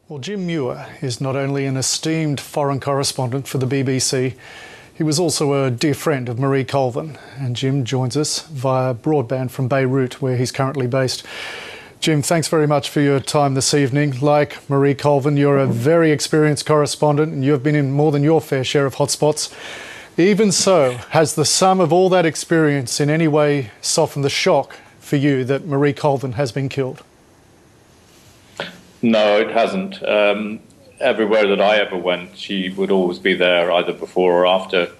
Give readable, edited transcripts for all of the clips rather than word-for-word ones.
Well, Jim Muir is not only an esteemed foreign correspondent for the BBC, he was also a dear friend of Marie Colvin. And Jim joins us via broadband from Beirut, where he's currently based. Jim, thanks very much for your time this evening. Like Marie Colvin, you're a very experienced correspondent and you've been in more than your fair share of hotspots. Even so, has the sum of all that experience in any way softened the shock for you that Marie Colvin has been killed? No, it hasn't. Everywhere that I ever went, she would always be there, either before or after.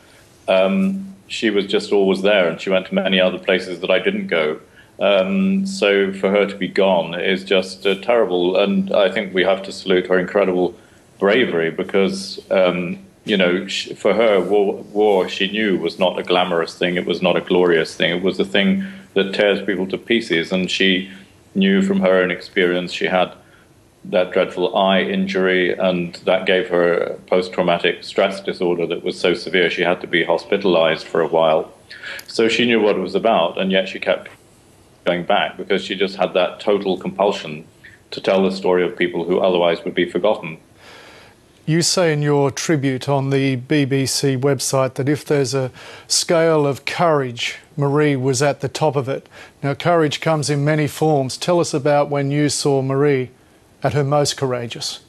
She was just always there, and she went to many other places that I didn't go. So for her to be gone is just terrible, and I think we have to salute her incredible bravery because, you know, for her, war, she knew, was not a glamorous thing. It was not a glorious thing. It was a thing that tears people to pieces, and she knew from her own experience she had that dreadful eye injury, and that gave her a post-traumatic stress disorder that was so severe she had to be hospitalized for a while. So she knew what it was about, and yet she kept going back because she just had that total compulsion to tell the story of people who otherwise would be forgotten. You say in your tribute on the BBC website that if there's a scale of courage, Marie was at the top of it. Now, courage comes in many forms. Tell us about when you saw Marie at her most courageous.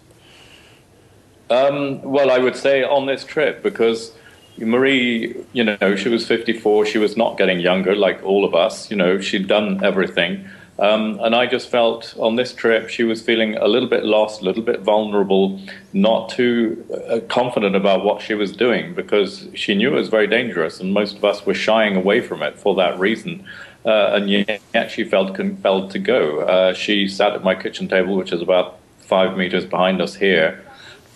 Well, I would say on this trip, because Marie, you know, she was 54. She was not getting younger like all of us. You know, she'd done everything. And I just felt on this trip she was feeling a little bit lost, a little bit vulnerable, not too confident about what she was doing because she knew it was very dangerous, and most of us were shying away from it for that reason. And yet she felt compelled to go. She sat at my kitchen table, which is about 5 meters behind us here,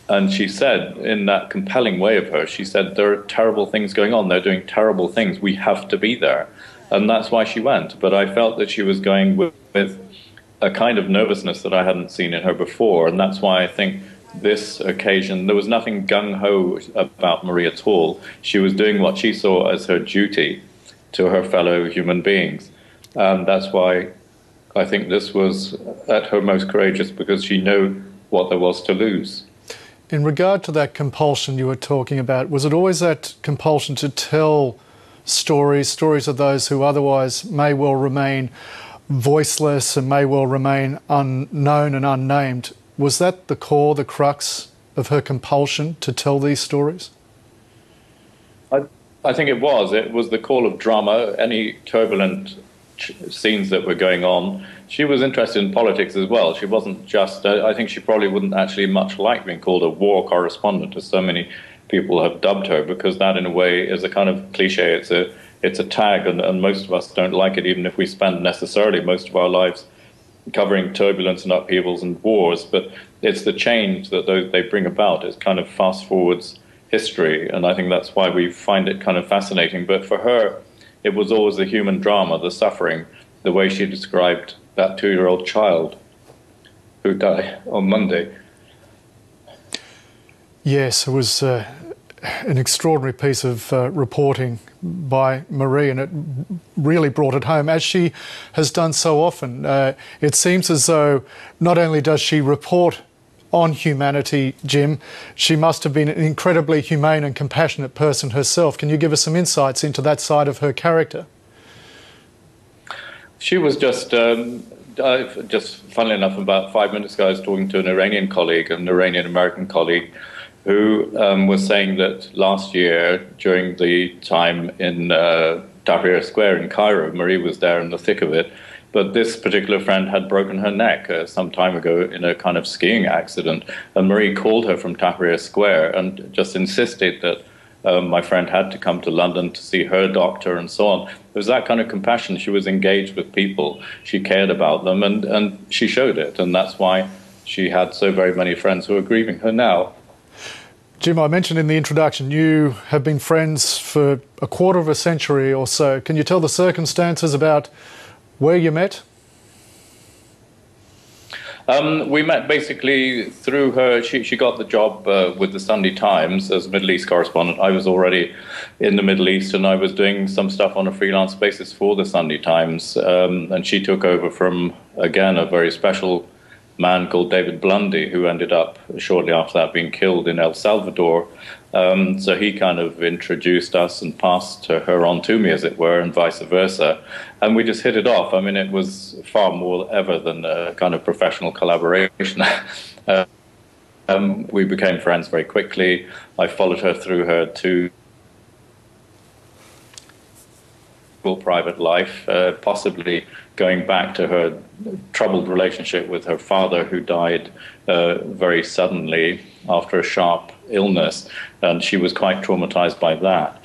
and she said, in that compelling way of hers, she said, there are terrible things going on. They're doing terrible things. We have to be there. And that's why she went. But I felt that she was going with a kind of nervousness that I hadn't seen in her before. And that's why I think this occasion, there was nothing gung-ho about Marie at all. She was doing what she saw as her duty to her fellow human beings. That's why I think this was at her most courageous, because she knew what there was to lose. In regard to that compulsion you were talking about, was it always that compulsion to tell stories of those who otherwise may well remain voiceless and may well remain unknown and unnamed? Was that the core, the crux of her compulsion to tell these stories? I think it was. It was the call of drama, any turbulent scenes that were going on. She was interested in politics as well. She wasn't just, I think she probably wouldn't actually much like being called a war correspondent, as so many people have dubbed her, because that in a way is a kind of cliche. It's a tag, and most of us don't like it, even if we spend necessarily most of our lives covering turbulence and upheavals and wars. But it's the change that they bring about. It kind of fast forwards history, and I think that's why we find it kind of fascinating. But for her, it was always the human drama, the suffering, the way she described that 2-year-old child who died on Monday. Yes, it was an extraordinary piece of reporting by Marie, and it really brought it home, as she has done so often. It seems as though not only does she report on humanity, Jim, she must have been an incredibly humane and compassionate person herself. Can you give us some insights into that side of her character? She was just funnily enough, about 5 minutes ago, I was talking to an Iranian colleague, an Iranian-American colleague, who was saying that last year, during the time in Tahrir Square in Cairo, Marie was there in the thick of it, but this particular friend had broken her neck some time ago in a kind of skiing accident, and Marie called her from Tahrir Square and just insisted that my friend had to come to London to see her doctor and so on. It was that kind of compassion. She was engaged with people. She cared about them, and she showed it, and that's why she had so very many friends who are grieving her now. Jim, I mentioned in the introduction you have been friends for a quarter of a century or so. Can you tell the circumstances about where you met? We met basically through her. She got the job with the Sunday Times as Middle East correspondent. I was already in the Middle East, and I was doing some stuff on a freelance basis for the Sunday Times. And she took over from, again, a very special man called David Blundy, who ended up shortly after that being killed in El Salvador. So he kind of introduced us and passed her on to me, as it were, and vice versa. And we just hit it off. I mean, it was far more ever than a kind of professional collaboration. We became friends very quickly. I followed her through her private life, possibly going back to her troubled relationship with her father, who died very suddenly after a sharp illness, and she was quite traumatized by that.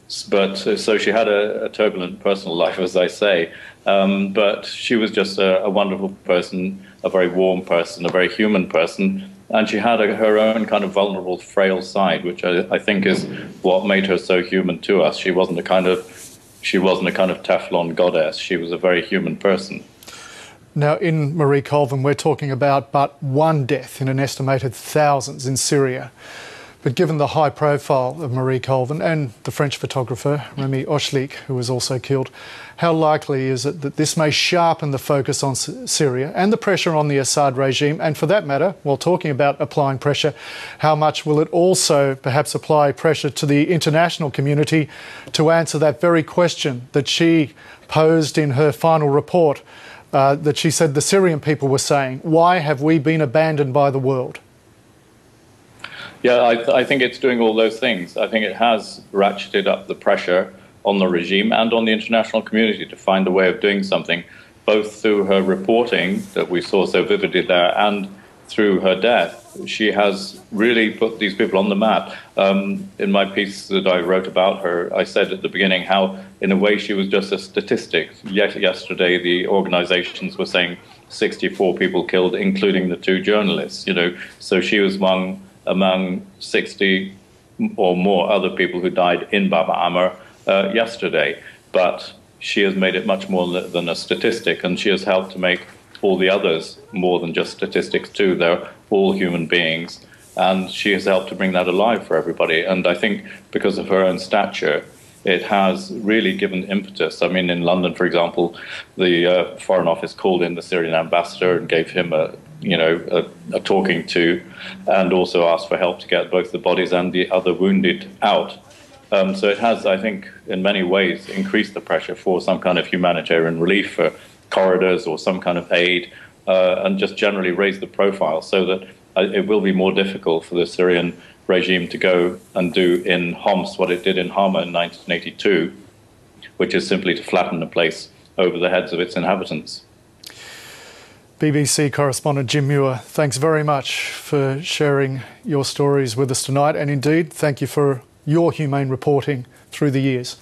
So she had a turbulent personal life, as I say, but she was just a wonderful person, a very warm person, a very human person. And she had her own kind of vulnerable, frail side, which I think is what made her so human to us. She wasn't a kind of Teflon goddess. She was a very human person. Now, in Marie Colvin, we're talking about but one death in an estimated thousands in Syria. But given the high profile of Marie Colvin and the French photographer Remy Ochlik, who was also killed, how likely is it that this may sharpen the focus on Syria and the pressure on the Assad regime? And for that matter, while talking about applying pressure, how much will it also perhaps apply pressure to the international community to answer that very question that she posed in her final report, that she said the Syrian people were saying, why have we been abandoned by the world? Yeah, I think it's doing all those things. I think it has ratcheted up the pressure on the regime and on the international community to find a way of doing something, both through her reporting that we saw so vividly there and through her death. She has really put these people on the map. In my piece that I wrote about her, I said at the beginning how, in a way, she was just a statistic. Yet yesterday, the organizations were saying 64 people killed, including the 2 journalists. So she was among 60 or more other people who died in Bab Amr yesterday. But she has made it much more than a statistic, and she has helped to make all the others more than just statistics too. They're all human beings, and she has helped to bring that alive for everybody. And I think because of her own stature, it has really given impetus. I mean, in London, for example, the Foreign Office called in the Syrian ambassador and gave him a talking to, and also asked for help to get both the bodies and the other wounded out. So it has, I think, in many ways increased the pressure for some kind of humanitarian relief, for corridors or some kind of aid, and just generally raise the profile so that it will be more difficult for the Syrian regime to go and do in Homs what it did in Hama in 1982, which is simply to flatten the place over the heads of its inhabitants. BBC correspondent Jim Muir, thanks very much for sharing your stories with us tonight, and indeed, thank you for your humane reporting through the years.